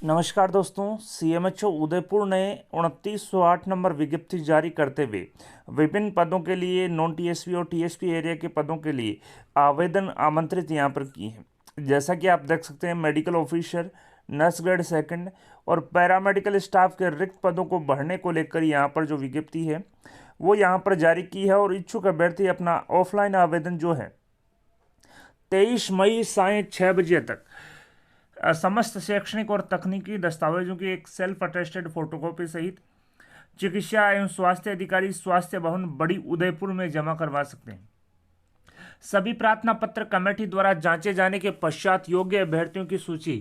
नमस्कार दोस्तों, सीएमएचओ उदयपुर ने 2908 नंबर विज्ञप्ति जारी करते हुए विभिन्न पदों के लिए नॉन टीएसपी और टीएसपी एरिया के पदों के लिए आवेदन आमंत्रित यहाँ पर किए हैं। जैसा कि आप देख सकते हैं, medical officer, nurse grade second और पैरामेडिकल स्टाफ के रिक्त पदों को भरने को लेकर यहाँ पर जो विज्ञप्ति है वो यहाँ पर जारी की है और इच्छुक अभ्यर्थी अपना ऑफलाइन आवेदन जो है 23 मई सायं 6 बजे तक समस्त शैक्षणिक और तकनीकी दस्तावेजों की एक सेल्फ अटेस्टेड फोटोकॉपी सहित चिकित्सा एवं स्वास्थ्य अधिकारी, स्वास्थ्य भवन, बड़ी उदयपुर में जमा करवा सकते हैं। सभी प्रार्थना पत्र कमेटी द्वारा जांचे जाने के पश्चात योग्य अभ्यर्थियों की सूची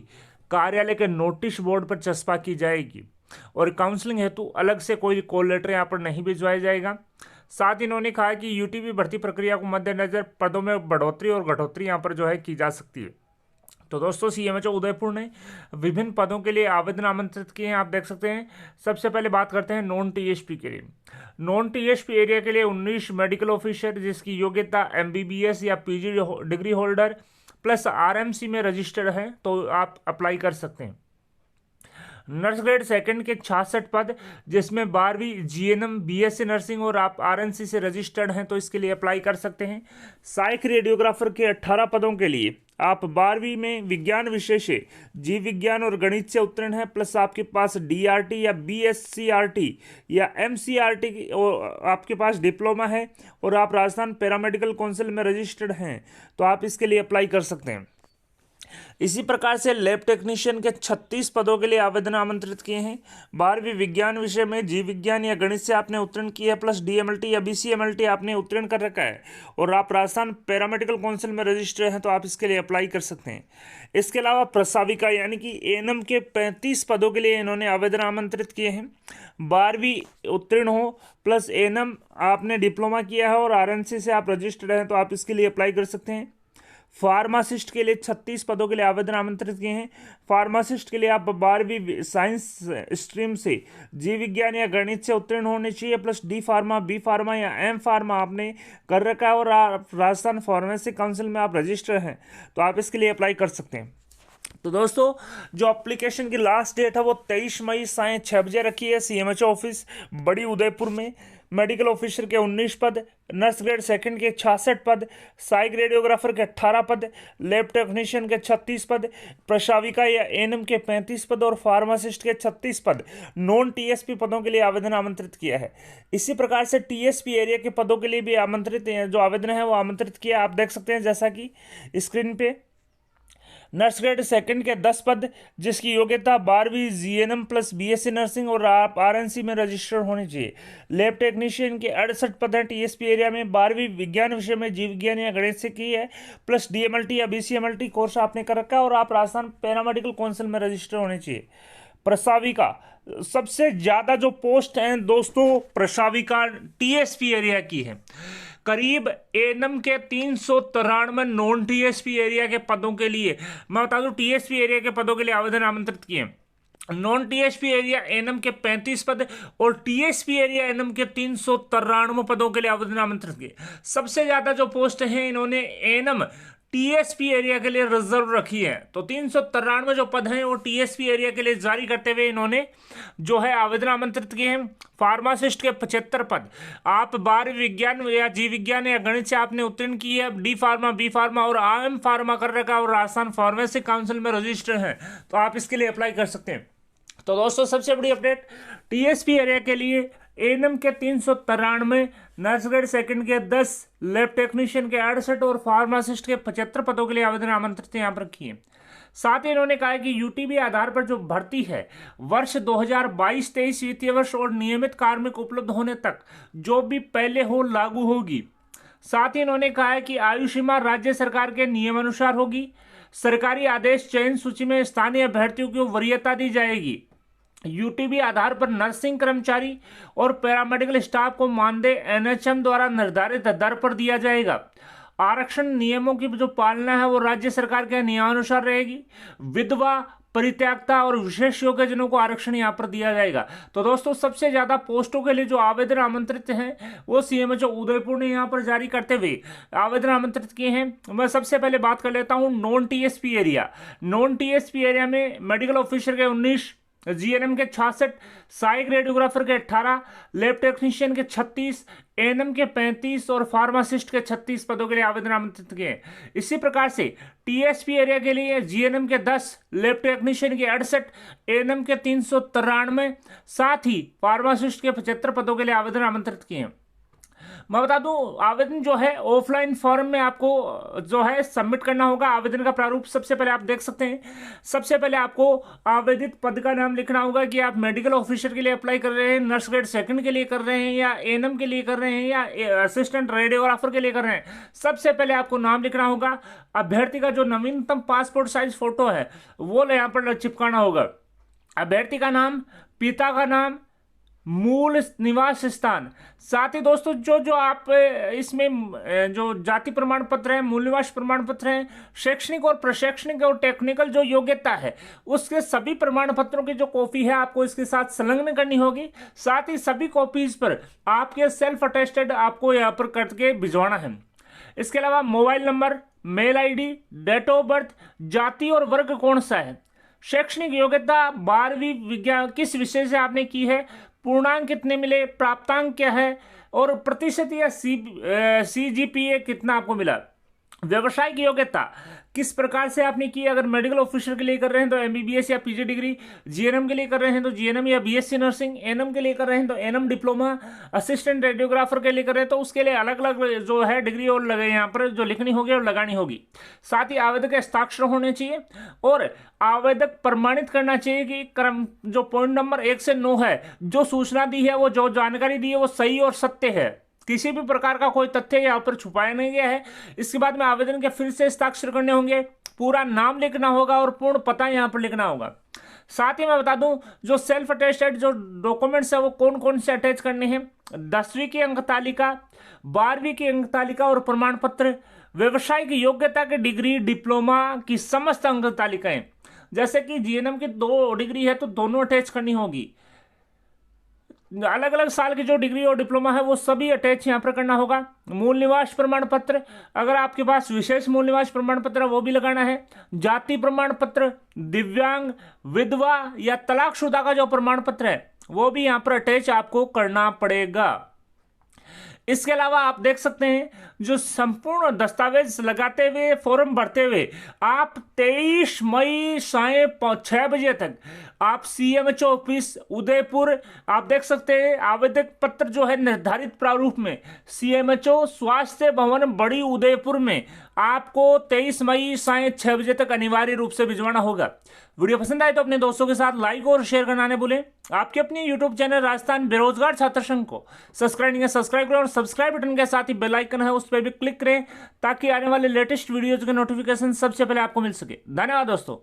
कार्यालय के नोटिस बोर्ड पर चस्पा की जाएगी और काउंसलिंग हेतु अलग से कोई कॉल लेटर यहाँ पर नहीं भिजवाया जाएगा। साथ ही इन्होंने कहा कि यूटीबी भर्ती प्रक्रिया को मद्देनजर पदों में बढ़ोतरी और घटोतरी यहाँ पर जो है की जा सकती है। तो दोस्तों, सीएमएचओ उदयपुर ने विभिन्न पदों के लिए आवेदन आमंत्रित किए हैं, आप देख सकते हैं। सबसे पहले बात करते हैं नॉन टीएसपी के लिए। नॉन टीएसपी एरिया के लिए 19 मेडिकल ऑफिसर जिसकी योग्यता एमबीबीएस या PG degree holder plus RMC में रजिस्टर्ड है तो आप अप्लाई कर सकते हैं। नर्स ग्रेड सेकंड के 66 पद जिसमें 12वीं जीएनएम, बीएससी नर्सिंग और आप आरएनसी से रजिस्टर्ड हैं तो इसके लिए अप्लाई कर सकते हैं। सहायक रेडियोग्राफर के 18 पदों के लिए आप 12वीं में विज्ञान विषय से जीव विज्ञान और गणित से उत्तीर्ण हैं प्लस आपके पास डीआरटी या बीएससीआरटी या एमसीआरटी और आपके पास डिप्लोमा है और आप राजस्थान पैरामेडिकल काउंसिल में रजिस्टर्ड हैं तो आप इसके लिए अप्लाई कर सकते हैं। इसी प्रकार से लैब टेक्नीशियन के 36 पदों के लिए आवेदन आमंत्रित किए हैं। 12वीं विज्ञान विषय में जीव विज्ञान या गणित से आपने उत्तीर्ण किया है प्लस डीएमएलटी या बीसीएमएलटी आपने उत्तीर्ण कर रखा है और आप राजस्थान पैरामेडिकल काउंसिल में रजिस्टर्ड हैं तो आप इसके लिए अप्लाई कर सकते हैं। इसके अलावा प्रसाविका यानी कि एएनएम के 35 पदों के लिए इन्होंने आवेदन आमंत्रित किए हैं। 12वीं उत्तीर्ण हो प्लस एएनएम आपने डिप्लोमा किया है और आरएनसी से आप रजिस्टर्ड हैं तो आप इसके लिए अप्लाई कर सकते हैं। फार्मासिस्ट के लिए 36 पदों के लिए आवेदन आमंत्रित किए हैं। फार्मासिस्ट के लिए आप 12वीं साइंस स्ट्रीम से जीव विज्ञान या गणित से उत्तीर्ण होने चाहिए plus D pharma, B pharma या एम फार्मा आपने कर रखा है और आप राजस्थान फार्मेसी काउंसिल में आप रजिस्टर हैं तो आप इसके लिए अप्लाई कर सकते हैं। तो दोस्तों, जो एप्लीकेशन की लास्ट डेट है वो 23 मई सायं 6 बजे रखी है। सीएमएचओ ऑफिस बड़ी उदयपुर में मेडिकल ऑफिसर के 19 पद, नर्स ग्रेड सेकंड के 66 पद, सहायक रेडियोग्राफर के 18 पद, लैब टेक्नीशियन के 36 पद, प्रशाविका या एएनएम के 35 पद और फार्मासिस्ट के 36 पद नॉन टीएसपी पदों के लिए आवेदन आमंत्रित किया है। इसी प्रकार से टीएसपी एरिया के पदों के लिए भी आमंत्रित जो आवेदन है वो आमंत्रित किया, आप देख सकते हैं जैसा कि स्क्रीन पे। नर्स ग्रेड सेकंड के 10 पद जिसकी योग्यता 12वीं जीएनएम प्लस बीएससी नर्सिंग और आप आरएनसी में रजिस्टर्ड होनी चाहिए। लैब टेक्नीशियन के 68 पद हैं टीएसपी एरिया में, 12वीं विज्ञान विषय में जीव विज्ञान या गणित से की है प्लस डीएमएलटी या बीसीएमएलटी कोर्स आपने कर रखा है और आप राजस्थान पैरामेडिकल काउंसिल में रजिस्टर होने चाहिए। प्रसाविका सबसे ज़्यादा जो पोस्ट हैं दोस्तों प्रसाविका टीएसपी एरिया की है। करीब एएनएम के 393 नॉन टीएसपी एरिया के पदों के लिए मैं बता दूं टीएसपी एरिया के पदों के लिए आवेदन आमंत्रित किए। नॉन टीएसपी एरिया एएनएम के 35 पद और टीएसपी एरिया एएनएम के 393 पदों के लिए आवेदन आमंत्रित किए। सबसे ज्यादा जो पोस्ट हैं इन्होंने एएनएम टीएसपी एरिया के लिए रिजर्व रखी है तो 393 जो पद हैं वो टीएसपी एरिया के लिए जारी करते हुए इन्होंने जो है आवेदन आमंत्रित किए हैं। फार्मासिस्ट के 75 पद आप 12वीं विज्ञान या जीव विज्ञान या गणित से आपने उत्तीर्ण की है, डी फार्मा, बी फार्मा और एम फार्मा कर रखा और राजस्थान फार्मेसी काउंसिल में रजिस्टर हैं तो आप इसके लिए अप्लाई कर सकते हैं। तो दोस्तों, सबसे बड़ी अपडेट टीएसपी एरिया के लिए एएनएम के 393, नर्स ग्रेड सेकंड के 10, लैब टेक्नीशियन के 68 और फार्मासिस्ट के 75 पदों के लिए आवेदन आमंत्रित यहाँ पर किए। साथ ही इन्होंने कहा कि यूटीबी आधार पर जो भर्ती है वर्ष 2022-23 वित्तीय वर्ष और नियमित कार्मिक उपलब्ध होने तक जो भी पहले हो लागू होगी। साथ ही इन्होंने कहा है कि आयु सीमा राज्य सरकार के नियमानुसार होगी। सरकारी आदेश चयन सूची में स्थानीय अभ्यर्थियों को वरीयता दी जाएगी। यूटीबी आधार पर नर्सिंग कर्मचारी और पैरामेडिकल स्टाफ को मानदेय एनएचएम द्वारा निर्धारित दर पर दिया जाएगा। आरक्षण नियमों की जो पालना है वो राज्य सरकार के नियमानुसार रहेगी। विधवा, परित्यागता और विशेष योग्यजनों को आरक्षण यहाँ पर दिया जाएगा। तो दोस्तों सबसे ज्यादा पोस्टों के लिए जो आवेदन आमंत्रित हैं वो सीएमएचओ उदयपुर ने यहाँ पर जारी करते हुए आवेदन आमंत्रित किए हैं। मैं सबसे पहले बात कर लेता हूँ non TSP area. Non TSP area में मेडिकल ऑफिसर के 19, जीएनएम के 66, सहायक रेडियोग्राफर के 18, लैब टेक्नीशियन के 36, एएनएम के 35 और फार्मासिस्ट के 36 पदों के लिए आवेदन आमंत्रित किए हैं। इसी प्रकार से टीएसपी एरिया के लिए जीएनएम के 10, लैब टेक्नीशियन के 68, एएनएम के 393, साथ ही फार्मासिस्ट के 75 पदों के लिए आवेदन आमंत्रित किए हैं। मैं बता दूं आवेदन जो है ऑफलाइन फॉर्म में आपको जो है सबमिट करना होगा। आवेदन का प्रारूप सबसे पहले आप देख सकते हैं। सबसे पहले आपको आवेदित पद का नाम लिखना होगा कि आप मेडिकल ऑफिसर के लिए अप्लाई कर रहे हैं, नर्स ग्रेड 2 के लिए कर रहे हैं, या एएनएम के लिए कर रहे हैं, या असिस्टेंट रेडियोग्राफर के लिए कर रहे हैं। सबसे पहले आपको नाम लिखना होगा। अभ्यर्थी का जो नवीनतम पासपोर्ट साइज फोटो है वो यहाँ पर चिपकाना होगा। अभ्यर्थी का नाम, पिता का नाम, मूल निवास स्थान, साथ ही दोस्तों जो आप इसमें जो जाति प्रमाण पत्र है, मूल निवास प्रमाण पत्र है, शैक्षणिक और प्रशैक्षणिक और टेक्निकल जो योग्यता है उसके सभी प्रमाण पत्रों की जो कॉपी है आपको इसके साथ संलग्न करनी होगी। साथ ही सभी कॉपीज पर आपके सेल्फ अटेस्टेड आपको यहाँ पर करके भिजवाना है। इसके अलावा mobile number, mail ID, date of birth, जाति और वर्ग कौन सा है, शैक्षणिक योग्यता 12वीं विज्ञान किस विषय से आपने की है, पूर्णांक कितने मिले, प्राप्तांक क्या है और प्रतिशत या सीजीपीए कितना आपको मिला। व्यवसायिक योग्यता किस प्रकार से आपने की, अगर मेडिकल ऑफिसर के लिए कर रहे हैं तो एमबीबीएस या पीजी डिग्री, जीएनएम के लिए कर रहे हैं तो जीएनएम या बीएससी नर्सिंग, एएनएम के लिए कर रहे हैं तो एएनएम डिप्लोमा, असिस्टेंट रेडियोग्राफर के लिए कर रहे हैं तो उसके लिए अलग अलग जो है डिग्री और लगे यहाँ पर जो लिखनी होगी और लगानी होगी। साथ ही आवेदक के हस्ताक्षर होने चाहिए और आवेदक प्रमाणित करना चाहिए कि क्रम जो पॉइंट नंबर 1 से 9 है, जो सूचना दी है, वो जो जानकारी दी है वो सही और सत्य है, किसी भी प्रकार का कोई तथ्य यहाँ पर छुपाया नहीं गया है। इसके बाद में आवेदन के फिर से हस्ताक्षर करने होंगे, पूरा नाम लिखना होगा और पूर्ण पता यहाँ पर लिखना होगा। साथ ही मैं बता दूं जो सेल्फ अटेस्टेड जो डॉक्यूमेंट्स है वो कौन कौन से अटैच करने हैं। 10वीं की अंक तालिका, 12वीं की अंक तालिका और प्रमाण पत्र, व्यवसायिक योग्यता की डिग्री, डिप्लोमा की समस्त अंक तालिकाएं। जैसे कि जीएनएम की 2 डिग्री है तो दोनों अटैच करनी होगी। अलग अलग साल की जो डिग्री और डिप्लोमा है वो सभी अटैच यहाँ पर करना होगा। मूल निवास प्रमाण पत्र, अगर आपके पास विशेष मूल निवास प्रमाण पत्र है वो भी लगाना है। जाति प्रमाण पत्र, दिव्यांग, विधवा या तलाकशुदा का जो प्रमाण पत्र है वो भी यहाँ पर अटैच आपको करना पड़ेगा। इसके अलावा आप देख सकते हैं जो संपूर्ण दस्तावेज लगाते हुए फॉर्म भरते हुए आप 23 मई साय 6 बजे तक आप सीएमएचओ ऑफिस उदयपुर आप देख सकते हैं। आवेदक पत्र जो है निर्धारित प्रारूप में सीएमएचओ स्वास्थ्य भवन बड़ी उदयपुर में आपको 23 मई साय 6 बजे तक अनिवार्य रूप से भिजवाना होगा। वीडियो पसंद आए तो अपने दोस्तों के साथ लाइक और शेयर करना न भूलें। आपके अपने यूट्यूब चैनल राजस्थान बेरोजगार छात्र संघ को सब्सक्राइब करें और सब्सक्राइब बटन के साथ ही बेल आइकन है उस पर भी क्लिक करें ताकि आने वाले लेटेस्ट वीडियोज के नोटिफिकेशन सबसे पहले आपको मिल सके। धन्यवाद दोस्तों।